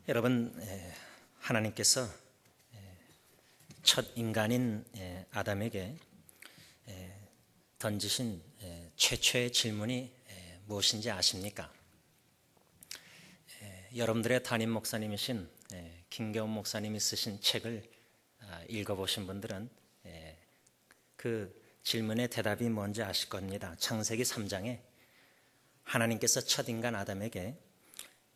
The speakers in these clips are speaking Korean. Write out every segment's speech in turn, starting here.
여러분, 하나님께서 첫 인간인 아담에게 던지신 최초의 질문이 무엇인지 아십니까? 여러분들의 담임 목사님이신 김경훈 목사님이 쓰신 책을 읽어보신 분들은 그 질문의 대답이 뭔지 아실 겁니다. 창세기 3장에 하나님께서 첫 인간 아담에게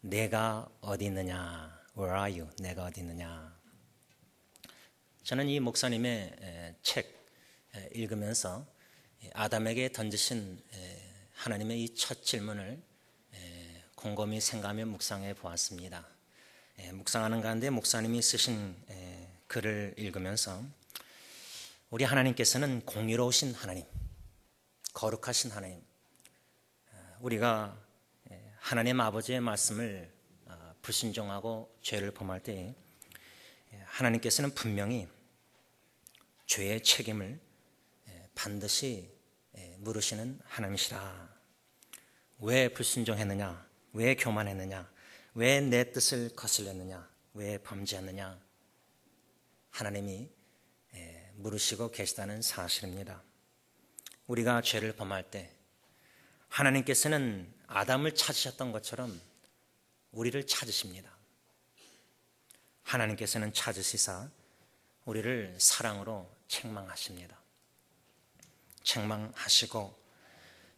내가 어디 있느냐? Where are you? 내가 어디 있느냐? 저는 이 목사님의 책 읽으면서 아담에게 던지신 하나님의 이 첫 질문을 곰곰이 생각하며 묵상해 보았습니다. 묵상하는 가운데 목사님이 쓰신 글을 읽으면서 우리 하나님께서는 공의로우신 하나님, 거룩하신 하나님, 우리가 하나님 아버지의 말씀을 불순종하고 죄를 범할 때 하나님께서는 분명히 죄의 책임을 반드시 물으시는 하나님이시라. 왜 불순종했느냐? 왜 교만했느냐? 왜 내 뜻을 거슬렸느냐? 왜 범죄했느냐? 하나님이 물으시고 계시다는 사실입니다. 우리가 죄를 범할 때 하나님께서는 아담을 찾으셨던 것처럼 우리를 찾으십니다. 하나님께서는 찾으시사 우리를 사랑으로 책망하십니다. 책망하시고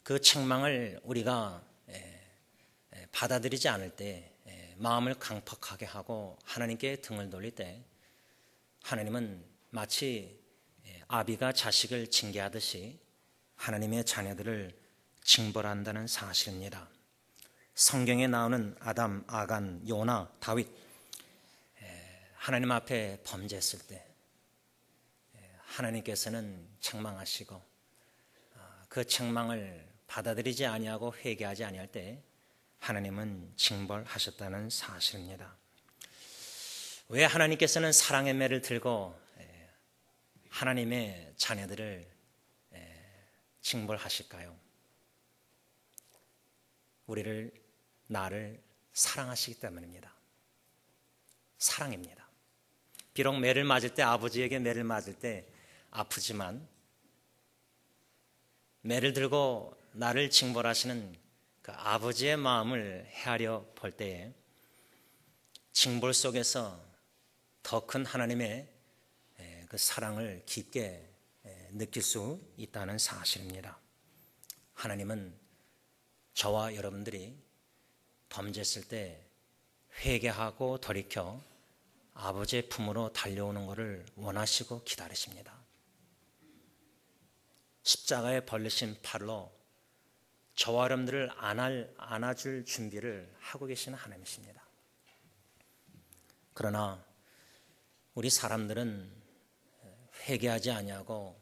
그 책망을 우리가 받아들이지 않을 때, 마음을 강팍하게 하고 하나님께 등을 돌릴 때 하나님은 마치 아비가 자식을 징계하듯이 하나님의 자녀들을 징벌한다는 사실입니다. 성경에 나오는 아담, 아간, 요나, 다윗, 하나님 앞에 범죄했을 때 하나님께서는 책망하시고 그 책망을 받아들이지 아니하고 회개하지 아니할 때 하나님은 징벌하셨다는 사실입니다. 왜 하나님께서는 사랑의 매를 들고 하나님의 자녀들을 징벌하실까요? 나를 사랑하시기 때문입니다. 사랑입니다. 비록 매를 맞을 때, 아버지에게 매를 맞을 때 아프지만 매를 들고 나를 징벌하시는 그 아버지의 마음을 헤아려 볼 때에 징벌 속에서 더 큰 하나님의 그 사랑을 깊게 느낄 수 있다는 사실입니다. 하나님은 저와 여러분들이 범죄했을 때 회개하고 돌이켜 아버지의 품으로 달려오는 것을 원하시고 기다리십니다. 십자가에 벌리신 팔로 저와 여러분들을 안아줄 준비를 하고 계시는 하나님이십니다. 그러나 우리 사람들은 회개하지 아니하고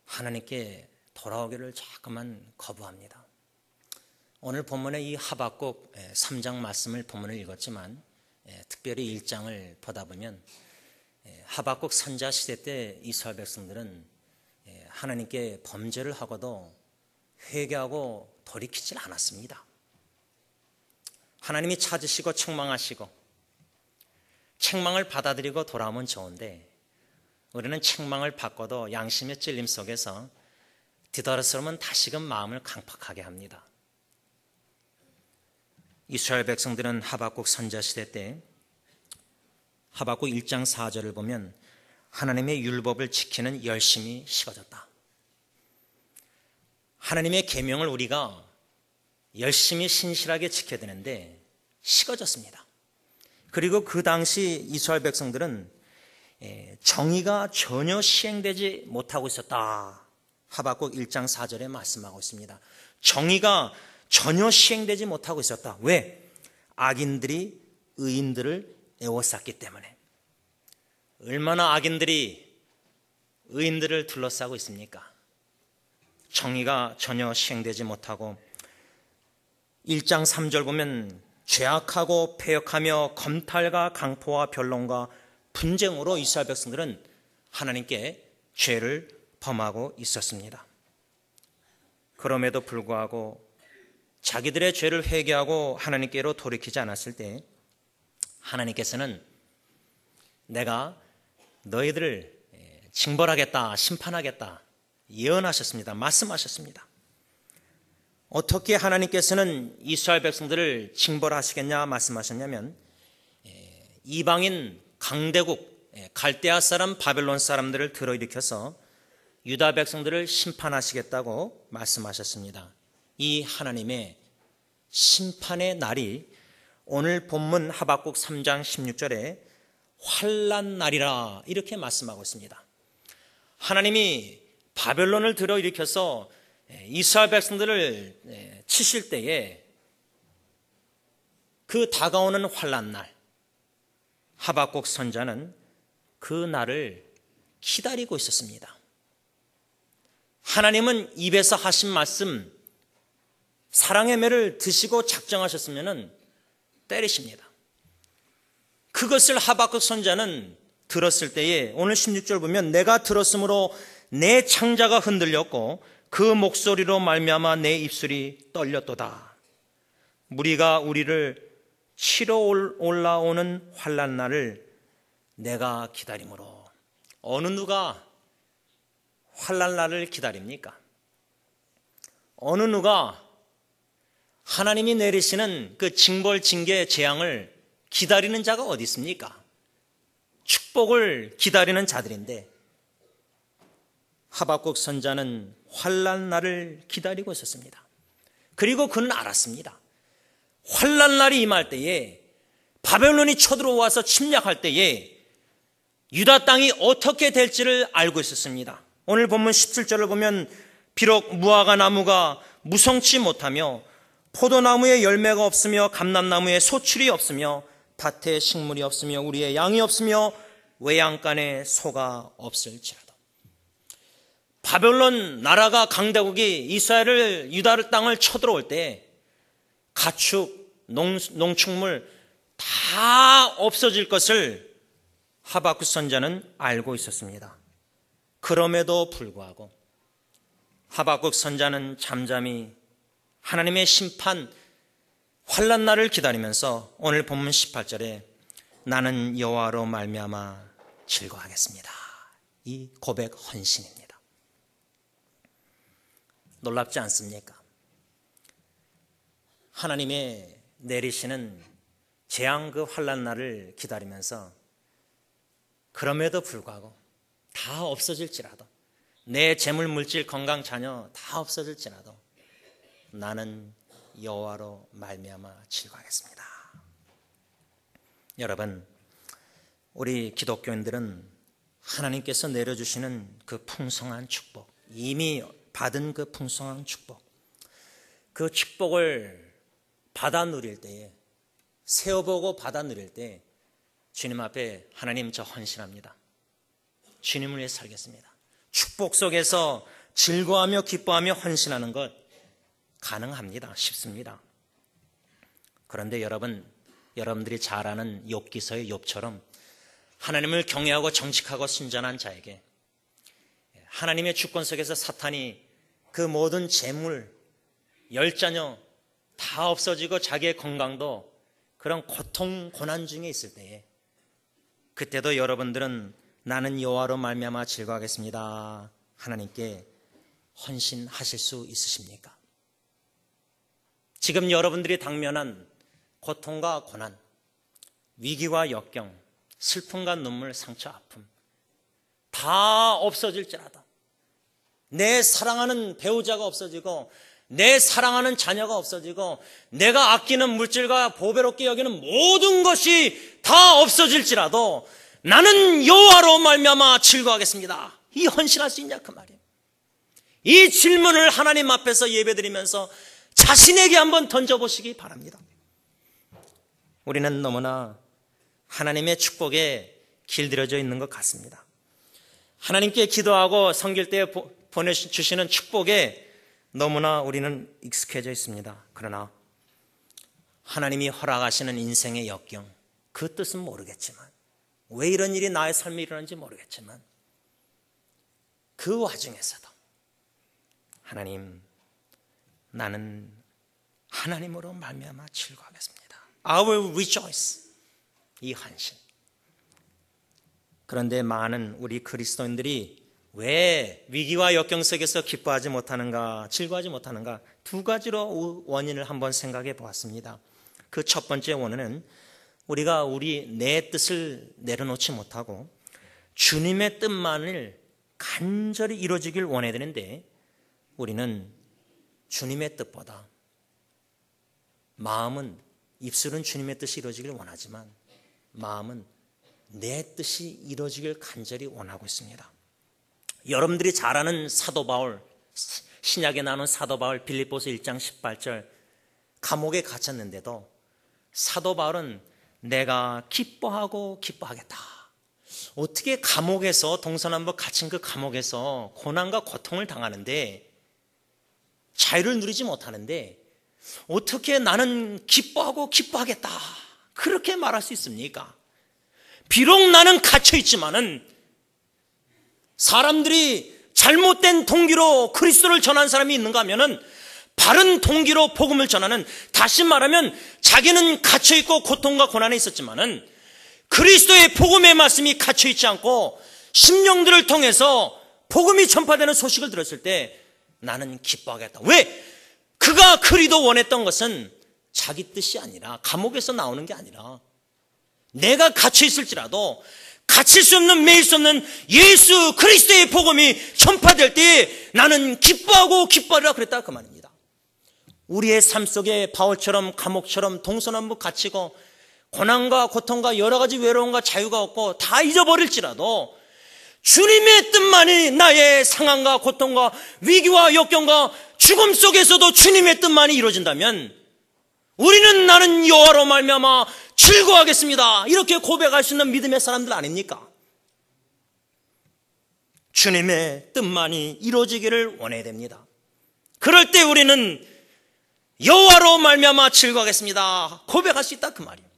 하나님께 돌아오기를 자꾸만 거부합니다. 오늘 본문의 이 하박국 3장 말씀을 본문을 읽었지만 특별히 1장을 보다 보면 하박국 선자 시대 때 이스라엘 백성들은 하나님께 범죄를 하고도 회개하고 돌이키질 않았습니다. 하나님이 찾으시고 책망하시고 책망을 받아들이고 돌아오면 좋은데 우리는 책망을 받고도 양심의 찔림 속에서 뒤돌아서면 다시금 마음을 강팍하게 합니다. 이스라엘 백성들은 하박국 선자 시대 때 하박국 1장 4절을 보면 하나님의 율법을 지키는 열심이 식어졌다. 하나님의 계명을 우리가 열심히 신실하게 지켜야 되는데 식어졌습니다. 그리고 그 당시 이스라엘 백성들은 정의가 전혀 시행되지 못하고 있었다. 하박국 1장 4절에 말씀하고 있습니다. 정의가 전혀 시행되지 못하고 있었다. 왜? 악인들이 의인들을 에워쌌기 때문에. 얼마나 악인들이 의인들을 둘러싸고 있습니까? 정의가 전혀 시행되지 못하고 1장 3절 보면 죄악하고 패역하며 검탈과 강포와 변론과 분쟁으로 이스라엘 백성들은 하나님께 죄를 범하고 있었습니다. 그럼에도 불구하고 자기들의 죄를 회개하고 하나님께로 돌이키지 않았을 때 하나님께서는 내가 너희들을 징벌하겠다, 심판하겠다 예언하셨습니다. 말씀하셨습니다. 어떻게 하나님께서는 이스라엘 백성들을 징벌하시겠냐 말씀하셨냐면, 이방인 강대국 갈대아 사람 바벨론 사람들을 들어일으켜서 유다 백성들을 심판하시겠다고 말씀하셨습니다. 이 하나님의 심판의 날이 오늘 본문 하박국 3장 16절에 환난 날이라 이렇게 말씀하고 있습니다. 하나님이 바벨론을 들어일으켜서 이스라엘 백성들을 치실 때에 그 다가오는 환난 날, 하박국 선자는 그 날을 기다리고 있었습니다. 하나님은 입에서 하신 말씀, 사랑의 매를 드시고 작정하셨으면 때리십니다. 그것을 하박국 선자는 들었을 때에 오늘 16절 보면 내가 들었으므로 내 창자가 흔들렸고 그 목소리로 말미암아 내 입술이 떨렸도다. 무리가 우리를 치러 올라오는 환난 날을 내가 기다림으로. 어느 누가 환난 날을 기다립니까? 어느 누가 하나님이 내리시는 그 징벌, 징계, 재앙을 기다리는 자가 어디 있습니까? 축복을 기다리는 자들인데 하박국 선자는 환난 날을 기다리고 있었습니다. 그리고 그는 알았습니다. 환난 날이 임할 때에, 바벨론이 쳐들어와서 침략할 때에 유다 땅이 어떻게 될지를 알고 있었습니다. 오늘 본문 17절을 보면 비록 무화과 나무가 무성치 못하며 포도나무에 열매가 없으며 감람나무에 소출이 없으며 밭에 식물이 없으며 우리의 양이 없으며 외양간에 소가 없을지라도. 바벨론 나라가 강대국이 이스라엘을 유다 땅을 쳐들어올 때 가축, 농축물 다 없어질 것을 하박국 선자는 알고 있었습니다. 그럼에도 불구하고 하박국 선자는 잠잠히 하나님의 심판, 환난 날을 기다리면서 오늘 본문 18절에 나는 여호와로 말미암아 즐거워하겠습니다. 이 고백 헌신입니다. 놀랍지 않습니까? 하나님의 내리시는 재앙 그 환난 날을 기다리면서 그럼에도 불구하고 다 없어질지라도, 내 재물, 물질, 건강, 자녀 다 없어질지라도 나는 여호와로 말미암아 즐거워하겠습니다. 여러분, 우리 기독교인들은 하나님께서 내려주시는 그 풍성한 축복, 이미 받은 그 풍성한 축복, 그 축복을 받아 누릴 때에, 세어보고 받아 누릴 때 주님 앞에 하나님 저 헌신합니다. 주님을 위해 살겠습니다. 축복 속에서 즐거워하며 기뻐하며 헌신하는 것 가능합니다. 쉽습니다. 그런데 여러분들이 잘 아는 욥기서의 욥처럼 하나님을 경외하고 정직하고 순전한 자에게 하나님의 주권 속에서 사탄이 그 모든 재물, 열자녀 다 없어지고 자기의 건강도 그런 고통, 고난 중에 있을 때에 그때도 여러분들은 나는 여호와로 말미암아 즐거워하겠습니다. 하나님께 헌신하실 수 있으십니까? 지금 여러분들이 당면한 고통과 고난, 위기와 역경, 슬픔과 눈물, 상처, 아픔 다 없어질지라도, 내 사랑하는 배우자가 없어지고 내 사랑하는 자녀가 없어지고 내가 아끼는 물질과 보배롭게 여기는 모든 것이 다 없어질지라도 나는 여호와로 말미암아 즐거워하겠습니다. 이 헌신할 수 있냐 그 말이에요. 이 질문을 하나님 앞에서 예배드리면서 자신에게 한번 던져보시기 바랍니다. 우리는 너무나 하나님의 축복에 길들여져 있는 것 같습니다. 하나님께 기도하고 섬길 때 보내주시는 축복에 너무나 우리는 익숙해져 있습니다. 그러나 하나님이 허락하시는 인생의 역경, 그 뜻은 모르겠지만, 왜 이런 일이 나의 삶에 일어나는지 모르겠지만 그 와중에서도 하나님, 나는 하나님으로 말미암아 즐거워하겠습니다. I will rejoice. 이 헌신. 그런데 많은 우리 그리스도인들이 왜 위기와 역경 속에서 기뻐하지 못하는가, 즐거워하지 못하는가, 두 가지로 원인을 한번 생각해 보았습니다. 그 첫 번째 원인은 우리가 내 뜻을 내려놓지 못하고 주님의 뜻만을 간절히 이루어지길 원해야 되는데, 우리는 주님의 뜻보다 입술은 주님의 뜻이 이루어지길 원하지만 마음은 내 뜻이 이루어지길 간절히 원하고 있습니다. 여러분들이 잘 아는 사도 바울, 신약에 나오는 사도 바울, 빌립보서 1장 18절, 감옥에 갇혔는데도 사도 바울은 내가 기뻐하겠다. 어떻게 감옥에서, 동서남북 갇힌 그 감옥에서 고난과 고통을 당하는데, 자유를 누리지 못하는데 어떻게 나는 기뻐하겠다 그렇게 말할 수 있습니까? 비록 나는 갇혀 있지만은 사람들이 잘못된 동기로 그리스도를 전하는 사람이 있는가 하면은 바른 동기로 복음을 전하는, 다시 말하면 자기는 갇혀 있고 고통과 고난에 있었지만은 그리스도의 복음의 말씀이 갇혀 있지 않고 심령들을 통해서 복음이 전파되는 소식을 들었을 때 나는 기뻐하겠다. 왜? 그가 그리도 원했던 것은 자기 뜻이 아니라, 감옥에서 나오는 게 아니라, 내가 갇혀 있을지라도 갇힐 수 없는, 매일 수 없는 예수 그리스도의 복음이 전파될 때 나는 기뻐하리라 그랬다, 그 말입니다. 우리의 삶 속에 바울처럼 감옥처럼 동서남북 갇히고 고난과 고통과 여러 가지 외로움과 자유가 없고 다 잊어버릴지라도 주님의 뜻만이, 나의 상황과 고통과 위기와 역경과 죽음 속에서도 주님의 뜻만이 이루어진다면 우리는 나는 여호와로 말미암아 즐거워하겠습니다, 이렇게 고백할 수 있는 믿음의 사람들 아닙니까? 주님의 뜻만이 이루어지기를 원해야 됩니다. 그럴 때 우리는 여호와로 말미암아 즐거워하겠습니다 고백할 수 있다, 그 말이에요.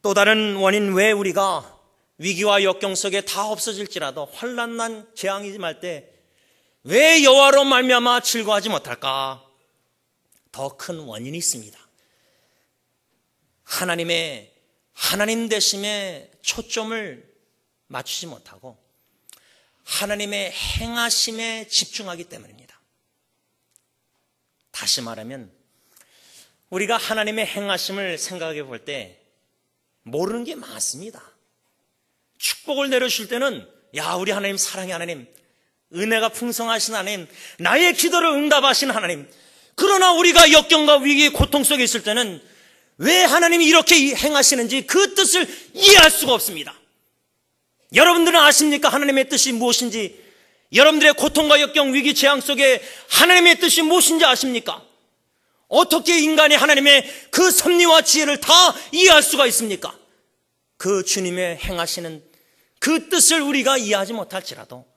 또 다른 원인, 왜 우리가 위기와 역경 속에 다 없어질지라도 환난난 재앙이 임할 때 왜 여호와로 말미암아 즐거워하지 못할까? 더 큰 원인이 있습니다. 하나님 되심에 초점을 맞추지 못하고 하나님의 행하심에 집중하기 때문입니다. 다시 말하면 우리가 하나님의 행하심을 생각해 볼 때 모르는 게 많습니다. 축복을 내려주실 때는 우리 하나님 사랑의 하나님, 은혜가 풍성하신 하나님, 나의 기도를 응답하신 하나님. 그러나 우리가 역경과 위기, 고통 속에 있을 때는 왜 하나님이 이렇게 행하시는지 그 뜻을 이해할 수가 없습니다. 여러분들은 아십니까? 하나님의 뜻이 무엇인지. 여러분들의 고통과 역경, 위기, 재앙 속에 하나님의 뜻이 무엇인지 아십니까? 어떻게 인간이 하나님의 그 섭리와 지혜를 다 이해할 수가 있습니까? 그 주님의 행하시는 그 뜻을 우리가 이해하지 못할지라도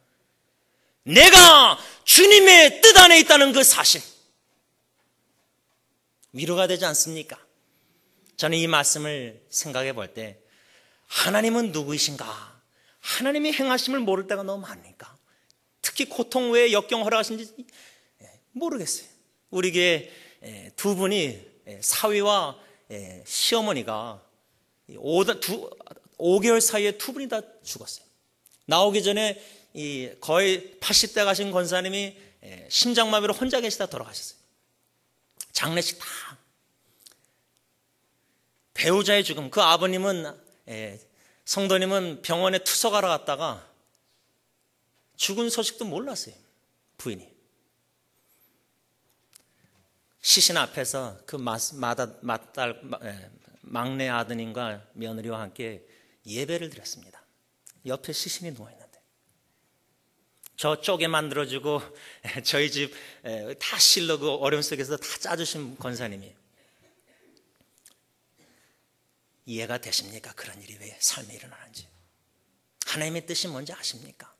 내가 주님의 뜻 안에 있다는 그 사실, 위로가 되지 않습니까? 저는 이 말씀을 생각해 볼 때 하나님은 누구이신가? 하나님의 행하심을 모를 때가 너무 많으니까, 특히 고통 외에 역경 허락하신지 모르겠어요. 우리 교회 두 분이, 사위와 시어머니가 5개월 사이에 두 분이 다 죽었어요. 나오기 전에 거의 80대 가신 권사님이 심장마비로 혼자 계시다 돌아가셨어요. 장례식 다. 배우자의 죽음. 그 아버님은, 성도님은 병원에 투석하러 갔다가 죽은 소식도 몰랐어요, 부인이. 시신 앞에서 그 막내 아드님과 며느리와 함께 예배를 드렸습니다. 옆에 시신이 누워있는데, 저 쪼개 만들어주고 저희 집 다 실로 그 어려움 속에서 다 짜주신 권사님이. 이해가 되십니까? 그런 일이 왜 삶에 일어나는지. 하나님의 뜻이 뭔지 아십니까?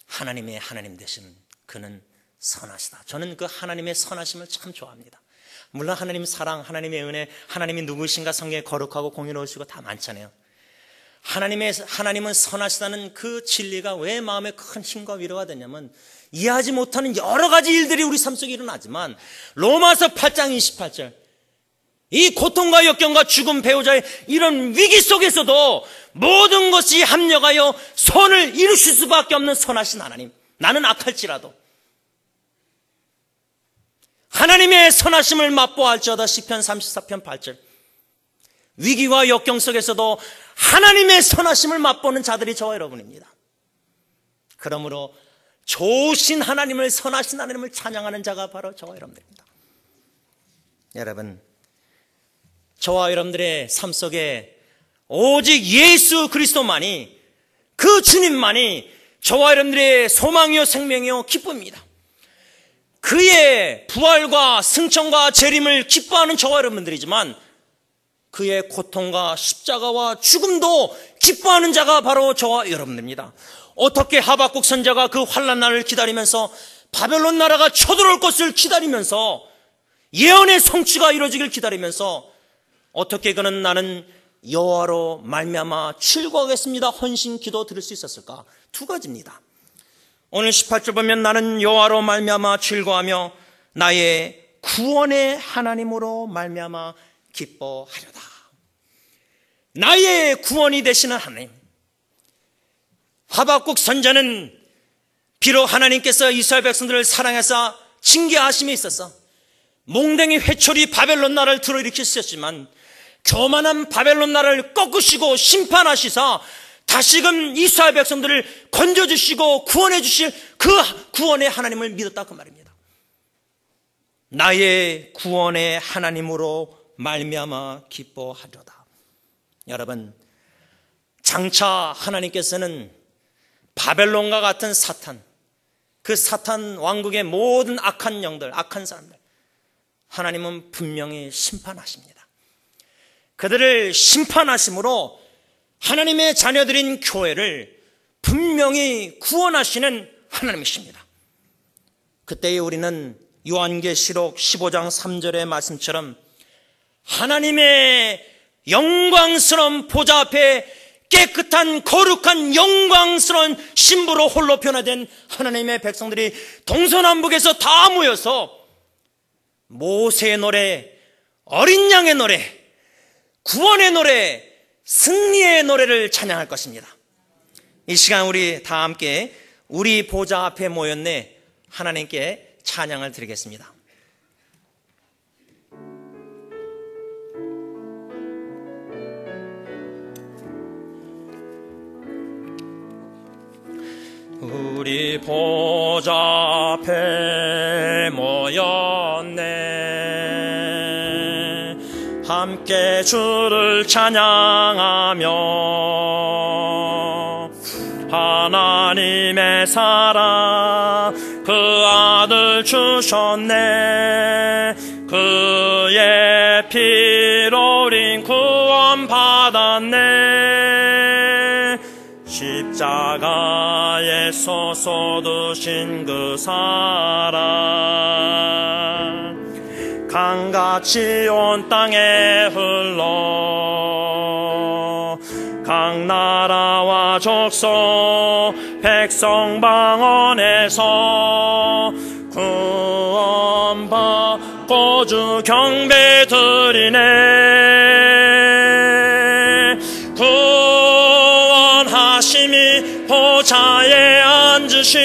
하나님 되시는 그는 선하시다. 저는 그 하나님의 선하심을 참 좋아합니다. 물론 하나님 사랑, 하나님의 은혜, 하나님이 누구신가 성경에 거룩하고 공의로우시고 다 많잖아요. 하나님은 선하시다는 그 진리가 왜 마음에 큰 힘과 위로가 되냐면, 이해하지 못하는 여러 가지 일들이 우리 삶 속에 일어나지만 로마서 8장 28절, 이 고통과 역경과 죽음, 배우자의 이런 위기 속에서도 모든 것이 합력하여 선을 이루실 수밖에 없는 선하신 하나님, 나는 악할지라도 하나님의 선하심을 맛보아할지어다. 시편 34편 8절. 위기와 역경 속에서도 하나님의 선하심을 맛보는 자들이 저와 여러분입니다. 그러므로 좋으신 하나님을, 선하신 하나님을 찬양하는 자가 바로 저와 여러분들입니다. 여러분, 저와 여러분들의 삶 속에 오직 예수 그리스도만이, 그 주님만이 저와 여러분들의 소망이요 생명이요 기쁨입니다. 그의 부활과 승천과 재림을 기뻐하는 저와 여러분들이지만 그의 고통과 십자가와 죽음도 기뻐하는 자가 바로 저와 여러분들입니다. 어떻게 하박국 선지자가 그 환난 날을 기다리면서 바벨론 나라가 쳐들어올 것을 기다리면서 예언의 성취가 이루어지길 기다리면서 어떻게 그는 나는 여호와로 말미암아 즐거워하겠습니다 헌신 기도 드릴 수 있었을까? 두 가지입니다. 오늘 18절 보면 나는 여호와로 말미암아 즐거워하며 나의 구원의 하나님으로 말미암아 기뻐하려다. 나의 구원이 되시는 하나님. 하박국 선지자는 비록 하나님께서 이스라엘 백성들을 사랑해서 징계하심에 있어서 몽댕이 회초리 바벨론 나라를 들어일으키셨지만 교만한 바벨론 나라를 꺾으시고 심판하시사 다시금 이스라엘 백성들을 건져주시고 구원해 주실 그 구원의 하나님을 믿었다 그 말입니다. 나의 구원의 하나님으로 말미암아 기뻐하려다. 여러분, 장차 하나님께서는 바벨론과 같은 사탄, 그 사탄 왕국의 모든 악한 영들, 악한 사람들, 하나님은 분명히 심판하십니다. 그들을 심판하심으로 하나님의 자녀들인 교회를 분명히 구원하시는 하나님이십니다. 그때에 우리는 요한계시록 15장 3절의 말씀처럼 하나님의 영광스러운 보좌 앞에 깨끗한 거룩한 영광스러운 신부로 홀로 변화된 하나님의 백성들이 동서남북에서 다 모여서 모세의 노래, 어린 양의 노래, 구원의 노래, 승리의 노래를 찬양할 것입니다. 이 시간 우리 다 함께 우리 보좌 앞에 모였네 하나님께 찬양을 드리겠습니다. 우리 보좌 앞에 모였네 함께 주를 찬양하며 하나님의 사랑 그 아들 주셨네 그의 피로 우린 구원 받았네 십자가에서 쏟으신 그 사랑 강같이 온 땅에 흘러 각 나라와 족속 백성 방언에서 구원받고 주 경배 드리네 구원하심이 보좌에 앉으신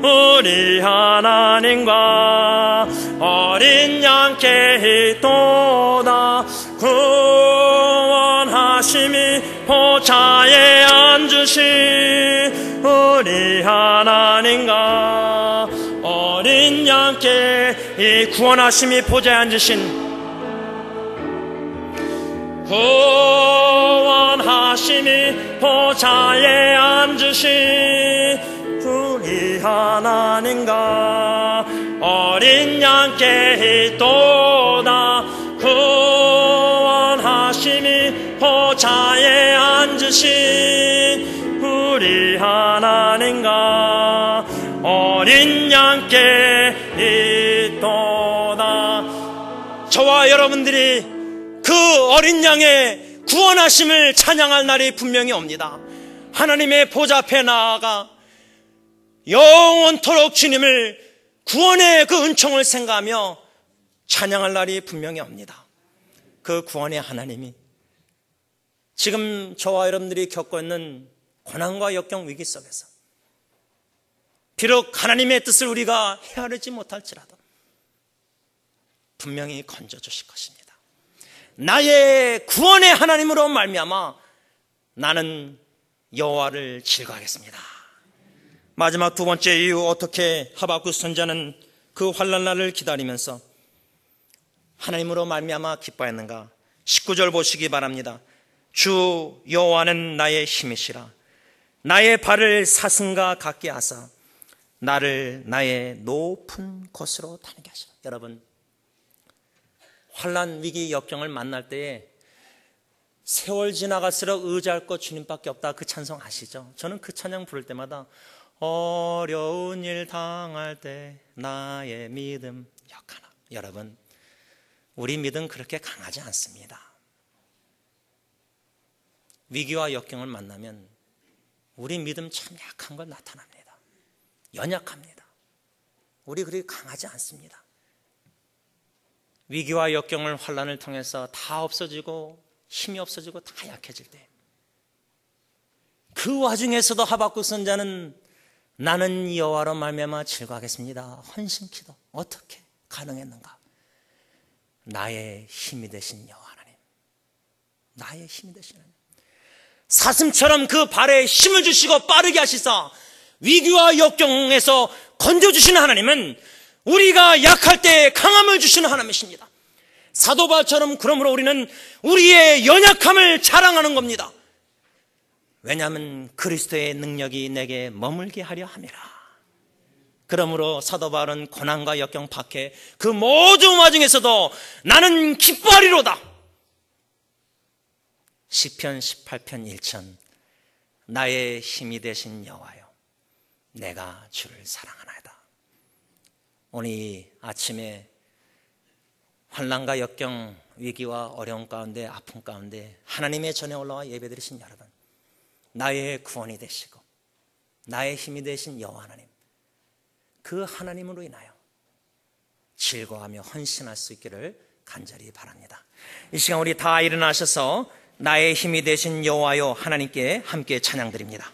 우리 하나님과 어린 양께 있도다 구원하심이 보좌에 앉으신 우리 하나님과 어린 양께 이 구원하심이 보좌에 앉으신 구원하심이 보좌에 앉으신 우리 하나님과 어린 양께 있도다 구원하심이 보좌에 앉으신 우리 하나님과 어린 양께 있도다. 저와 여러분들이 그 어린 양의 구원하심을 찬양할 날이 분명히 옵니다. 하나님의 보좌 앞에 나아가 영원토록 주님을 구원의 그 은총을 생각하며 찬양할 날이 분명히 옵니다. 그 구원의 하나님이 지금 저와 여러분들이 겪고 있는 고난과 역경 위기 속에서 비록 하나님의 뜻을 우리가 헤아리지 못할지라도 분명히 건져주실 것입니다. 나의 구원의 하나님으로 말미암아 나는 여호와를 즐거워하겠습니다. 마지막 두 번째 이유, 어떻게 하박국 선지자는 그 환난날을 기다리면서 하나님으로 말미암아 기뻐했는가? 19절 보시기 바랍니다. 주 여호와는 나의 힘이시라. 나의 발을 사슴과 같게 하사 나를 나의 높은 곳으로 다니게 하시라. 여러분, 환난, 위기, 역경을 만날 때에 세월 지나갈수록 의지할 것 주님밖에 없다, 그 찬송 아시죠? 저는 그 찬양 부를 때마다 어려운 일 당할 때 나의 믿음 약하나. 여러분, 우리 믿음 그렇게 강하지 않습니다. 위기와 역경을 만나면 우리 믿음 참 약한 걸 나타납니다. 연약합니다. 우리 그렇게 강하지 않습니다. 위기와 역경을, 환난을 통해서 다 없어지고 힘이 없어지고 다 약해질 때, 그 와중에서도 하박국 선지자는 나는 여호와로 말미암아 즐거워하겠습니다, 헌신기도. 어떻게 가능했는가? 나의 힘이 되신 여호와 하나님, 나의 힘이 되신 하나님, 사슴처럼 그 발에 힘을 주시고 빠르게 하시사 위기와 역경에서 건져주시는 하나님은 우리가 약할 때 강함을 주시는 하나님이십니다. 사도 바울처럼 그러므로 우리는 우리의 연약함을 자랑하는 겁니다. 왜냐하면 그리스도의 능력이 내게 머물게 하려 함이라. 그러므로 사도 바울은 고난과 역경 밖에 그 모든 와중에서도 나는 기뻐하리로다. 시편 18편 1천, 나의 힘이 되신 여호와여, 내가 주를 사랑하나이다. 오늘 이 아침에 환난과 역경, 위기와 어려움 가운데, 아픔 가운데 하나님의 전에 올라와 예배드리신 여러분, 나의 구원이 되시고 나의 힘이 되신 여호와 하나님, 그 하나님으로 인하여 즐거워하며 헌신할 수 있기를 간절히 바랍니다. 이 시간 우리 다 일어나셔서 나의 힘이 되신 여호와여 하나님께 함께 찬양드립니다.